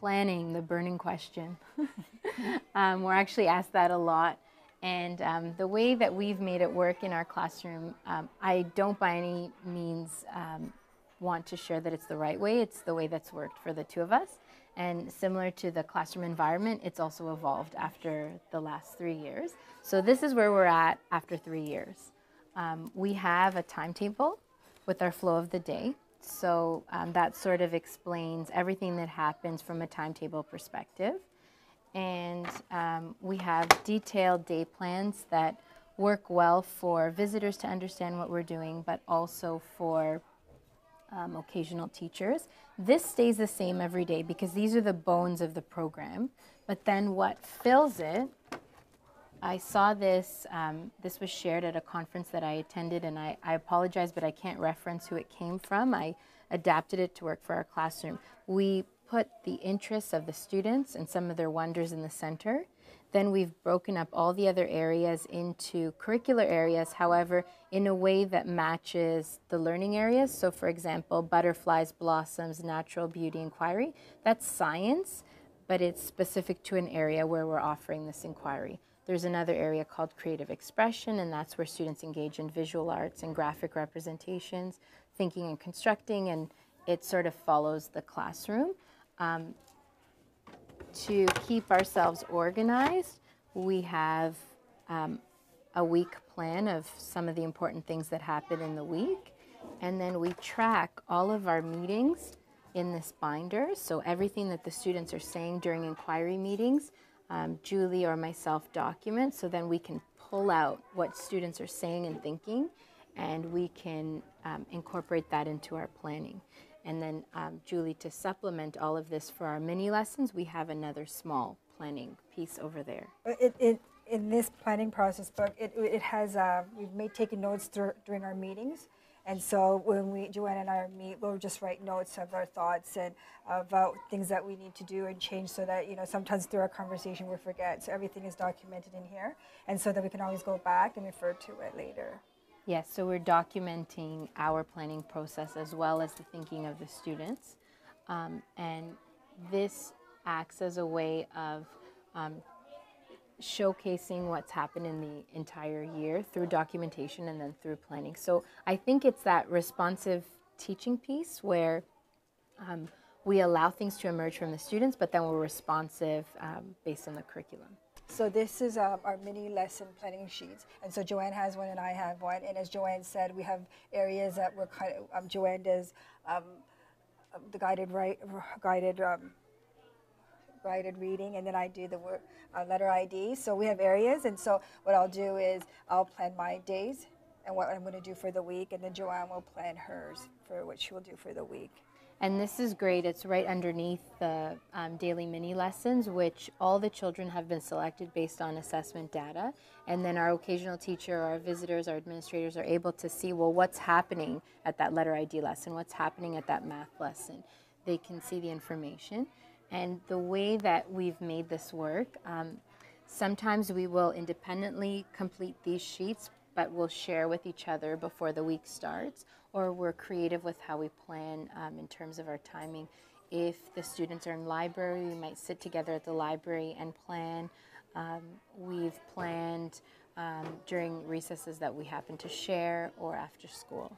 planning, the burning question. We're actually asked that a lot. And the way that we've made it work in our classroom, I don't by any means want to share that it's the right way. It's the way that's worked for the two of us. And similar to the classroom environment, it's also evolved after the last 3 years. So this is where we're at after 3 years. We have a timetable with our flow of the day. So that sort of explains everything that happens from a timetable perspective. And we have detailed day plans that work well for visitors to understand what we're doing, but also for occasional teachers. This stays the same every day because these are the bones of the program. But then what fills it, I saw this, this was shared at a conference that I attended, and I apologize, but I can't reference who it came from. I adapted it to work for our classroom. We put the interests of the students and some of their wonders in the center. Then we've broken up all the other areas into curricular areas, however, in a way that matches the learning areas. So for example, butterflies, blossoms, natural beauty, inquiry, that's science, but it's specific to an area where we're offering this inquiry. There's another area called creative expression, and that's where students engage in visual arts and graphic representations, thinking and constructing, and it sort of follows the classroom. To keep ourselves organized, we have a week plan of some of the important things that happen in the week, and then we track all of our meetings in this binder. So everything that the students are saying during inquiry meetings, Julie or myself document, so then we can pull out what students are saying and thinking, and we can incorporate that into our planning. And then Julie, to supplement all of this for our mini lessons, we have another small planning piece over there. In this planning process book, it has, we've taken notes during our meetings. And so when Joanne and I meet, we'll just write notes of our thoughts and about things that we need to do and change, so that, you know, sometimes through our conversation we forget. So everything is documented in here, and so that we can always go back and refer to it later. Yes, so we're documenting our planning process as well as the thinking of the students. And this acts as a way of showcasing what's happened in the entire year through documentation and then through planning. So I think it's that responsive teaching piece where we allow things to emerge from the students, but then we're responsive based on the curriculum. So this is our mini lesson planning sheets, and so Joanne has one and I have one. And as Joanne said, we have areas that we're kind of, Joanne does the guided reading, and then I do the letter ID. So we have areas, and so what I'll do is I'll plan my days and what I'm going to do for the week, and then Joanne will plan hers for what she will do for the week. And this is great. It's right underneath the daily mini lessons, which all the children have been selected based on assessment data. And then our occasional teacher, our visitors, our administrators are able to see, well, what's happening at that letter ID lesson, what's happening at that math lesson. They can see the information. And the way that we've made this work, sometimes we will independently complete these sheets, but we'll share with each other before the week starts, or we're creative with how we plan in terms of our timing. If the students are in library, we might sit together at the library and plan. We've planned during recesses that we happen to share or after school.